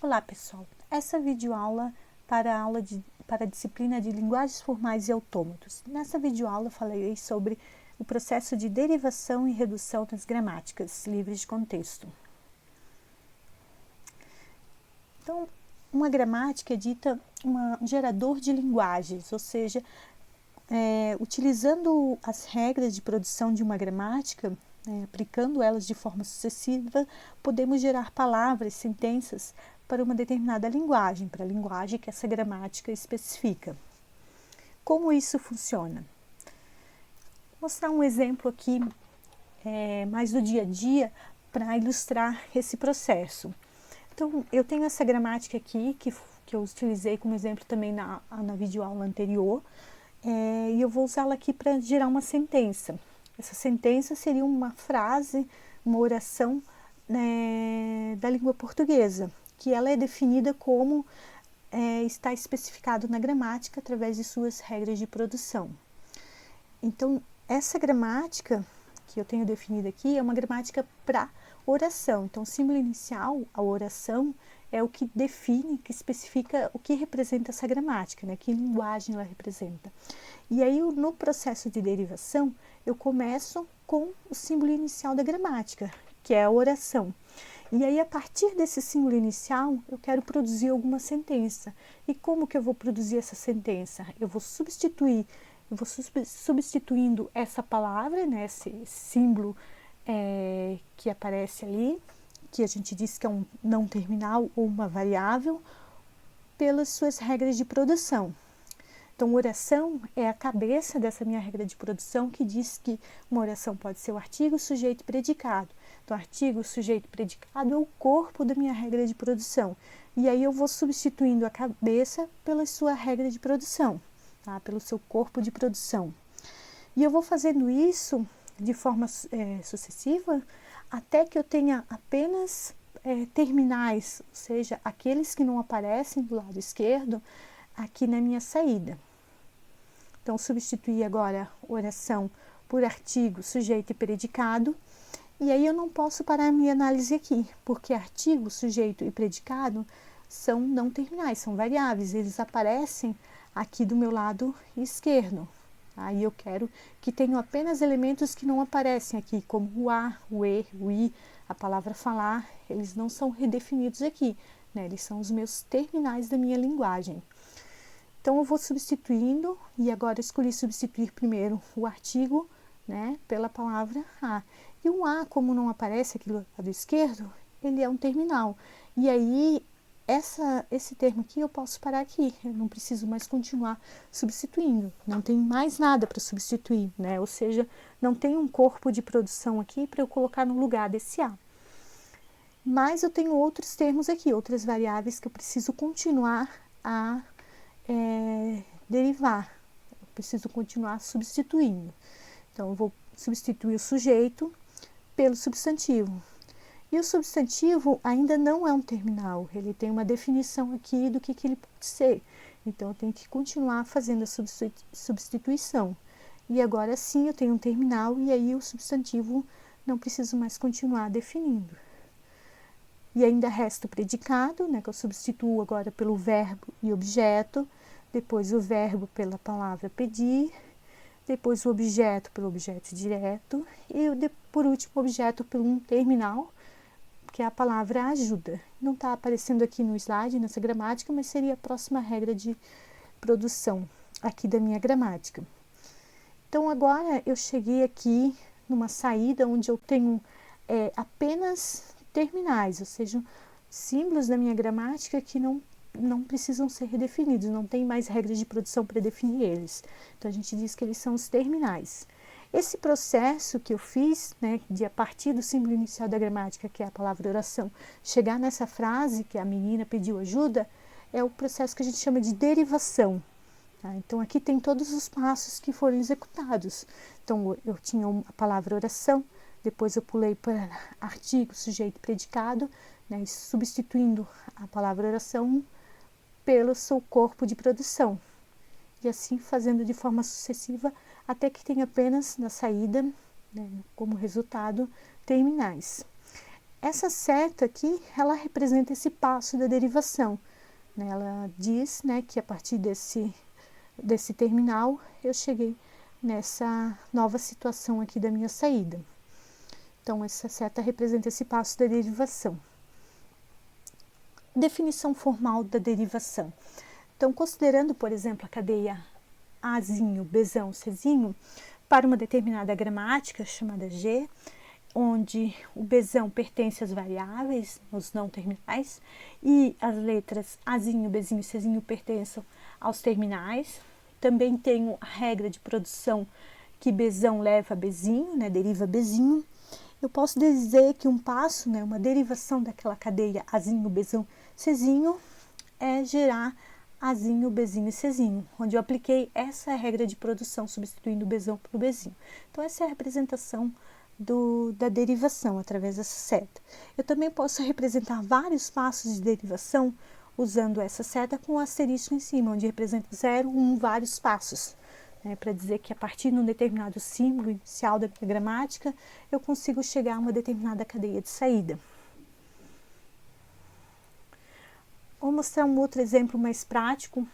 Olá pessoal, essa videoaula para a disciplina de linguagens formais e autômatos. Nessa videoaula falarei sobre o processo de derivação e redução das gramáticas livres de contexto. Então, uma gramática é dita um gerador de linguagens, ou seja, utilizando as regras de produção de uma gramática, aplicando elas de forma sucessiva, podemos gerar palavras, sentenças para uma determinada linguagem, para a linguagem que essa gramática especifica. Como isso funciona? Vou mostrar um exemplo aqui mais do dia a dia para ilustrar esse processo. Então, eu tenho essa gramática aqui, que eu utilizei como exemplo também na videoaula anterior, e eu vou usá-la aqui para gerar uma sentença. Essa sentença seria uma frase, uma oração da língua portuguesa, que ela é definida como está especificado na gramática através de suas regras de produção. Então, essa gramática que eu tenho definida aqui é uma gramática para oração. Então, o símbolo inicial, a oração, é o que define, que especifica o que representa essa gramática, né? Que linguagem ela representa. E aí, no processo de derivação, eu começo com o símbolo inicial da gramática, que é a oração. E aí, a partir desse símbolo inicial, eu quero produzir alguma sentença. E como que eu vou produzir essa sentença? Eu vou substituindo essa palavra, né, esse símbolo que aparece ali, que a gente diz que é um não terminal ou uma variável, pelas suas regras de produção. Então, oração é a cabeça dessa minha regra de produção, que diz que uma oração pode ser o artigo, sujeito e predicado. Então, artigo, sujeito e predicado é o corpo da minha regra de produção. E aí eu vou substituindo a cabeça pela sua regra de produção, tá? Pelo seu corpo de produção. E eu vou fazendo isso de forma sucessiva até que eu tenha apenas terminais, ou seja, aqueles que não aparecem do lado esquerdo aqui na minha saída. Então, substituir agora oração por artigo, sujeito e predicado. E aí eu não posso parar a minha análise aqui, porque artigo, sujeito e predicado são não terminais, são variáveis, eles aparecem aqui do meu lado esquerdo. Aí eu quero que tenham apenas elementos que não aparecem aqui, como o a, o e, o i, a palavra falar, eles não são redefinidos aqui, né? Eles são os meus terminais da minha linguagem. Então, eu vou substituindo, e agora escolhi substituir primeiro o artigo, né, pela palavra a. E o a, como não aparece aqui do lado esquerdo, ele é um terminal. E aí, esse termo aqui eu posso parar aqui, eu não preciso mais continuar substituindo, não tem mais nada para substituir, né? Ou seja, não tem um corpo de produção aqui para eu colocar no lugar desse a. Mas eu tenho outros termos aqui, outras variáveis que eu preciso continuar a derivar, eu preciso continuar substituindo. Então, eu vou substituir o sujeito pelo substantivo. E o substantivo ainda não é um terminal, ele tem uma definição aqui do que ele pode ser. Então, eu tenho que continuar fazendo a substituição. E agora sim eu tenho um terminal e aí o substantivo não preciso mais continuar definindo. E ainda resta o predicado, né, que eu substituo agora pelo verbo e objeto, depois o verbo pela palavra pedir, depois o objeto pelo objeto direto e por último o objeto pelo um terminal, que é a palavra ajuda. Não está aparecendo aqui no slide, nessa gramática, mas seria a próxima regra de produção aqui da minha gramática. Então, agora eu cheguei aqui numa saída onde eu tenho apenas terminais, ou seja, símbolos da minha gramática que não precisam ser redefinidos, não tem mais regras de produção para definir eles. Então, a gente diz que eles são os terminais. Esse processo que eu fiz, né, de a partir do símbolo inicial da gramática, que é a palavra oração, chegar nessa frase que a menina pediu ajuda, é o processo que a gente chama de derivação. Tá? Então, aqui tem todos os passos que foram executados. Então, eu tinha a palavra oração, depois eu pulei para artigo, sujeito e predicado, né, substituindo a palavra oração pelo seu corpo de produção. E assim fazendo de forma sucessiva até que tenha apenas na saída, né, como resultado, terminais. essa seta aqui, ela representa esse passo da derivação, né? Ela diz, né, que a partir desse terminal eu cheguei nessa nova situação aqui da minha saída. Então, essa seta representa esse passo da derivação. Definição formal da derivação. Então, considerando, por exemplo, a cadeia Azinho, Bzão, Czinho, para uma determinada gramática chamada G, onde o Bzão pertence às variáveis, os não terminais, e as letras Azinho, Bzinho e Czinho pertencem aos terminais. Também tenho a regra de produção que Bzão leva a Bzinho, né, deriva Bzinho. Eu posso dizer que um passo, né, uma derivação daquela cadeia Azinho, Bzão, Czinho, é gerar Azinho, Bzinho e Czinho, onde eu apliquei essa regra de produção, substituindo o Bzão pelo Bzinho. Então, essa é a representação da derivação, através dessa seta. Eu também posso representar vários passos de derivação usando essa seta com o asterisco em cima, onde representa 0, 1, vários passos. Para dizer que a partir de um determinado símbolo inicial da minha gramática, eu consigo chegar a uma determinada cadeia de saída. Vou mostrar um outro exemplo mais prático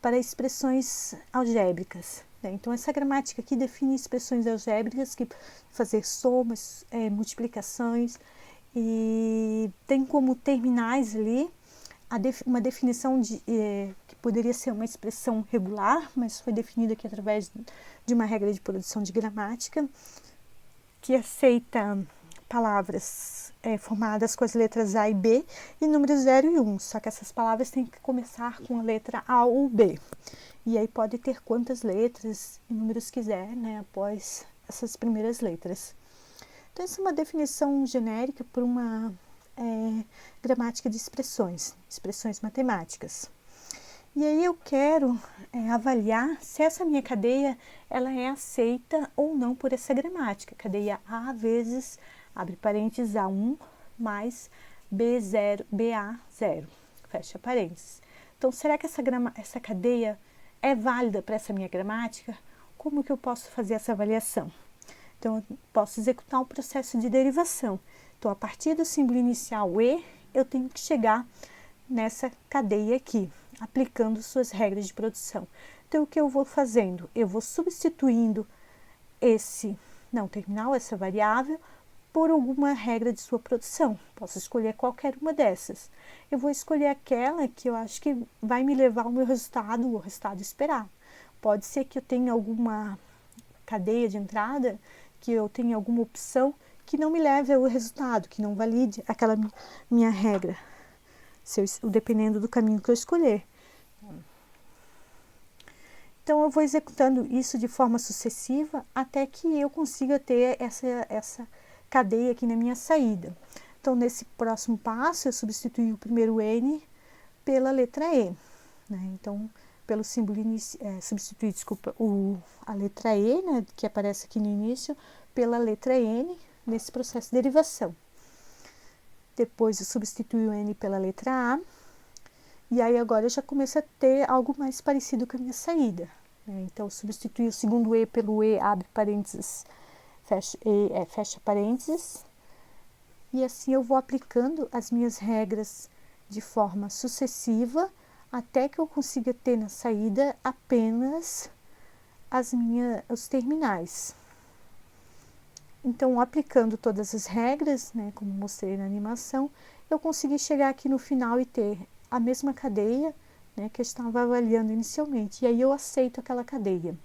para expressões algébricas. Então, essa gramática aqui define expressões algébricas que fazer somas, multiplicações, e tem como terminais ali uma definição que poderia ser uma expressão regular, mas foi definida aqui através de uma regra de produção de gramática, que aceita palavras formadas com as letras A e B e números 0 e 1, só que essas palavras têm que começar com a letra A ou B. E aí pode ter quantas letras e números quiser, né, após essas primeiras letras. Então, essa é uma definição genérica por uma gramática de expressões matemáticas. E aí eu quero avaliar se essa minha cadeia ela é aceita ou não por essa gramática. Cadeia A vezes, abre parênteses, A1 mais B0, BA0, fecha parênteses. Então, será que essa cadeia é válida para essa minha gramática? Como que eu posso fazer essa avaliação? Então, eu posso executar um processo de derivação. Então, a partir do símbolo inicial E, eu tenho que chegar nessa cadeia aqui, aplicando suas regras de produção. Então, o que eu vou fazendo? Eu vou substituindo esse não terminal, essa variável, por alguma regra de sua produção. Posso escolher qualquer uma dessas. Eu vou escolher aquela que eu acho que vai me levar ao meu resultado, o resultado esperado. Pode ser que eu tenha alguma cadeia de entrada, que eu tenha alguma opção que não me leve ao resultado, que não valide aquela minha regra, dependendo do caminho que eu escolher. Então, eu vou executando isso de forma sucessiva até que eu consiga ter essa cadeia aqui na minha saída. Então, nesse próximo passo, eu substituí o primeiro N pela letra E. Né? Então, pelo símbolo substituir, a letra E, né, que aparece aqui no início, pela letra N, nesse processo de derivação. Depois eu substituí o N pela letra A, e aí agora eu já começo a ter algo mais parecido com a minha saída. Né? Então, eu substituí o segundo E pelo E, abre parênteses, fecha parênteses, e assim eu vou aplicando as minhas regras de forma sucessiva, até que eu consiga ter na saída apenas os terminais. Então, aplicando todas as regras, né, como mostrei na animação, eu consegui chegar aqui no final e ter a mesma cadeia, né, que eu estava avaliando inicialmente. E aí eu aceito aquela cadeia.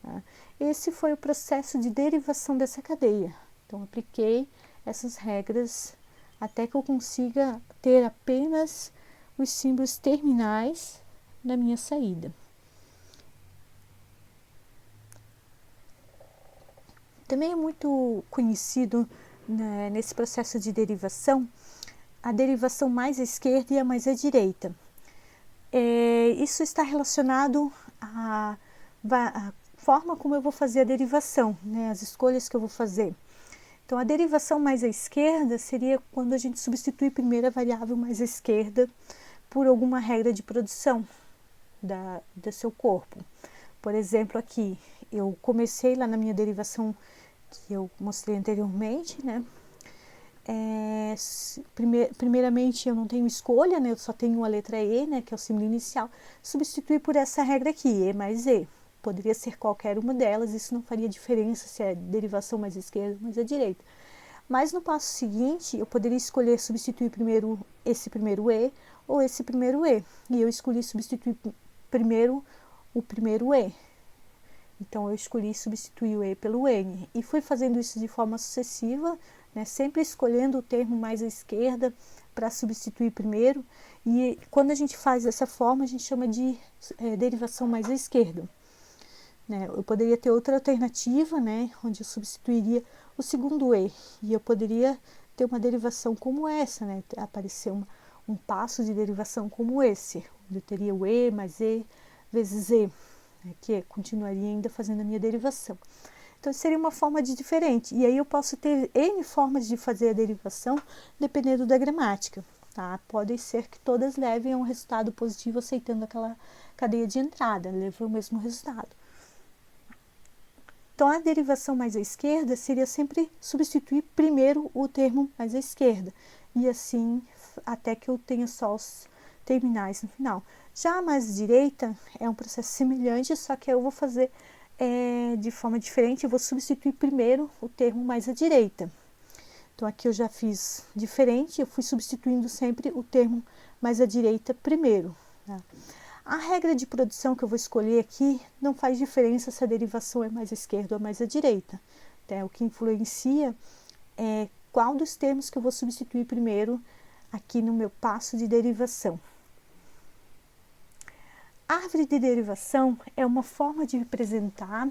Tá? Esse foi o processo de derivação dessa cadeia. Então, apliquei essas regras até que eu consiga ter apenas os símbolos terminais na minha saída. Também é muito conhecido, né, nesse processo de derivação, a derivação mais à esquerda e a mais à direita. Isso está relacionado à forma como eu vou fazer a derivação, né, as escolhas que eu vou fazer. Então, a derivação mais à esquerda seria quando a gente substitui primeiro a variável mais à esquerda por alguma regra de produção do seu corpo. Por exemplo, aqui, eu comecei lá na minha derivação que eu mostrei anteriormente, né? primeiramente eu não tenho escolha, né? Eu só tenho a letra E, né? Que é o símbolo inicial, substituir por essa regra aqui, E mais E. Poderia ser qualquer uma delas, isso não faria diferença se é derivação mais à esquerda ou mais à direita. Mas no passo seguinte, eu poderia escolher substituir primeiro esse primeiro E ou esse primeiro E. E eu escolhi substituir primeiro o primeiro E. Então, eu escolhi substituir o E pelo N. E fui fazendo isso de forma sucessiva, né, sempre escolhendo o termo mais à esquerda para substituir primeiro. E quando a gente faz dessa forma, a gente chama de derivação mais à esquerda. Né? Eu poderia ter outra alternativa, né, onde eu substituiria o segundo E. E eu poderia ter uma derivação como essa, né, aparecer um passo de derivação como esse, onde eu teria o E mais E vezes E, né, que continuaria ainda fazendo a minha derivação. Então, seria uma forma de diferente. E aí eu posso ter N formas de fazer a derivação, dependendo da gramática. Tá? Pode ser que todas levem a um resultado positivo, aceitando aquela cadeia de entrada, leva o mesmo resultado. Então, a derivação mais à esquerda seria sempre substituir primeiro o termo mais à esquerda. E assim, até que eu tenha só os terminais no final. Já a mais à direita é um processo semelhante, só que eu vou fazer de forma diferente. Eu vou substituir primeiro o termo mais à direita. Então, aqui eu já fiz diferente, eu fui substituindo sempre o termo mais à direita primeiro. Tá? A regra de produção que eu vou escolher aqui não faz diferença se a derivação é mais à esquerda ou mais à direita. Tá? O que influencia é qual dos termos que eu vou substituir primeiro aqui no meu passo de derivação. A árvore de derivação é uma forma de representar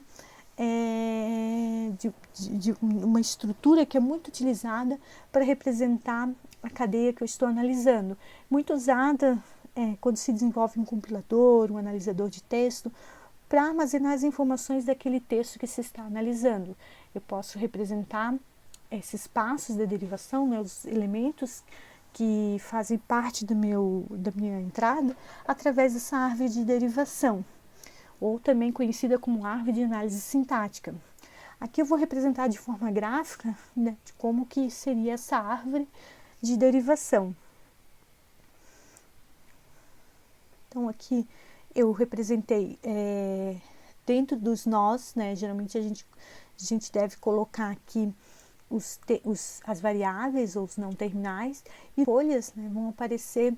de uma estrutura que é muito utilizada para representar a cadeia que eu estou analisando. Muito usada quando se desenvolve um compilador, um analisador de texto, para armazenar as informações daquele texto que se está analisando. Eu posso representar esses passos da derivação, né, os elementos que fazem parte da minha entrada, através dessa árvore de derivação, ou também conhecida como árvore de análise sintática. Aqui eu vou representar de forma gráfica, né, de como que seria essa árvore de derivação. Então, aqui eu representei dentro dos nós, né, geralmente a gente deve colocar aqui as variáveis ou os não terminais, e folhas, né, vão aparecer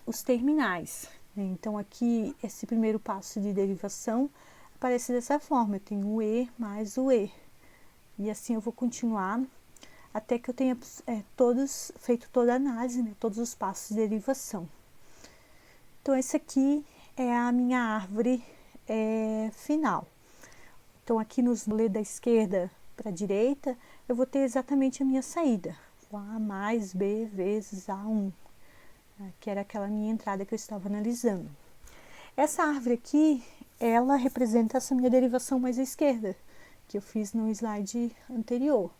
os terminais. Então, aqui, esse primeiro passo de derivação aparece dessa forma, eu tenho o E mais o E. E assim eu vou continuar até que eu tenha feito toda a análise, né, todos os passos de derivação. Então, esse aqui é a minha árvore final. Então, aqui nos ler da esquerda para a direita, eu vou ter exatamente a minha saída. O A mais B vezes A1, que era aquela minha entrada que eu estava analisando. Essa árvore aqui, ela representa essa minha derivação mais à esquerda, que eu fiz no slide anterior.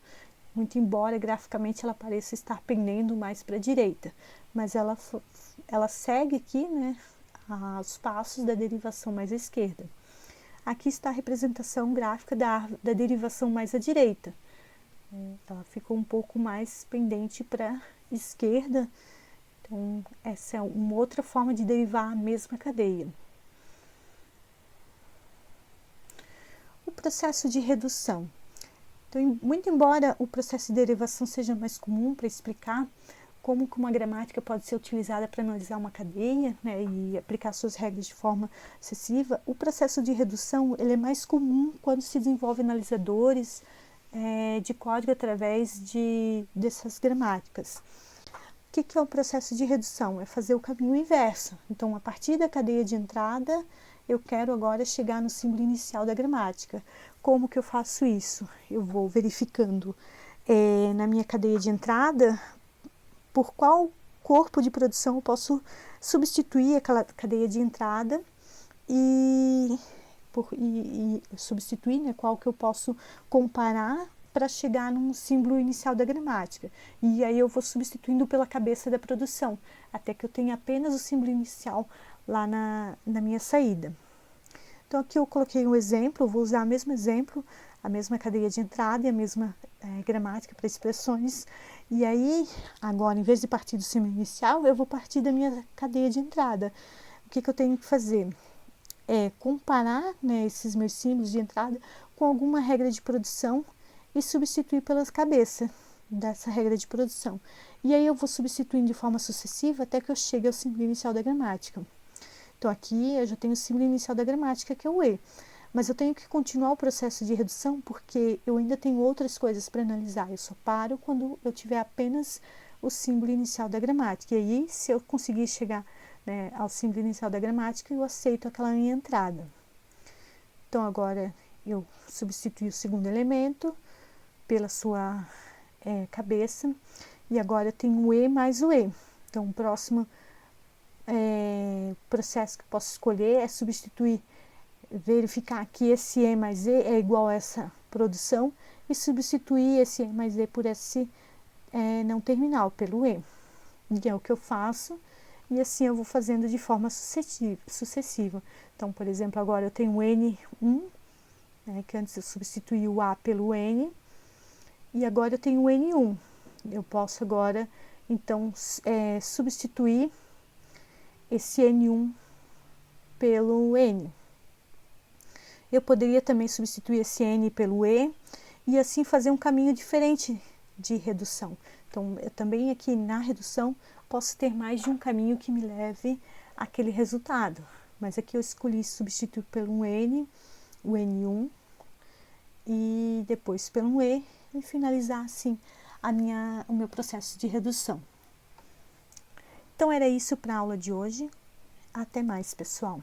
Muito embora graficamente ela pareça estar pendendo mais para a direita, mas ela segue aqui, né, os passos da derivação mais à esquerda. Aqui está a representação gráfica da derivação mais à direita. Ela ficou um pouco mais pendente para a esquerda. Então, essa é uma outra forma de derivar a mesma cadeia. O processo de redução. Então, muito embora o processo de derivação seja mais comum para explicar como que uma gramática pode ser utilizada para analisar uma cadeia, né, e aplicar suas regras de forma sucessiva, o processo de redução ele é mais comum quando se desenvolve analisadores de código através dessas gramáticas. O que é o processo de redução? É fazer o caminho inverso. Então, a partir da cadeia de entrada, eu quero agora chegar no símbolo inicial da gramática. Como que eu faço isso? Eu vou verificando na minha cadeia de entrada por qual corpo de produção eu posso substituir aquela cadeia de entrada e substituir, né, qual que eu posso comparar para chegar num símbolo inicial da gramática. E aí eu vou substituindo pela cabeça da produção, até que eu tenha apenas o símbolo inicial lá na minha saída. Então, aqui eu coloquei um exemplo, eu vou usar o mesmo exemplo a mesma cadeia de entrada e a mesma gramática para expressões. E aí, agora, em vez de partir do símbolo inicial, eu vou partir da minha cadeia de entrada. O que eu tenho que fazer? É comparar, né, esses meus símbolos de entrada com alguma regra de produção e substituir pelas cabeças dessa regra de produção. E aí eu vou substituindo de forma sucessiva até que eu chegue ao símbolo inicial da gramática. Então aqui eu já tenho o símbolo inicial da gramática, que é o E. Mas eu tenho que continuar o processo de redução porque eu ainda tenho outras coisas para analisar. Eu só paro quando eu tiver apenas o símbolo inicial da gramática. E aí, se eu conseguir chegar, né, ao símbolo inicial da gramática, eu aceito aquela minha entrada. Então agora eu substituí o segundo elemento pela sua cabeça. E agora eu tenho o E mais o E. Então o próximo processo que eu posso escolher é substituir, verificar que esse E mais E é igual a essa produção e substituir esse E mais E por esse não terminal, pelo E. E é o que eu faço, e assim eu vou fazendo de forma sucessiva. Então, por exemplo, agora eu tenho o N1, né, que antes eu substituí o A pelo N, e agora eu tenho o N1. Eu posso agora, então, substituir esse N1 pelo N. Eu poderia também substituir esse N pelo E e assim fazer um caminho diferente de redução. Então, eu também aqui na redução posso ter mais de um caminho que me leve àquele resultado. Mas aqui eu escolhi substituir pelo um N, o N1, e depois pelo um E e finalizar assim o meu processo de redução. Então, era isso para a aula de hoje. Até mais, pessoal!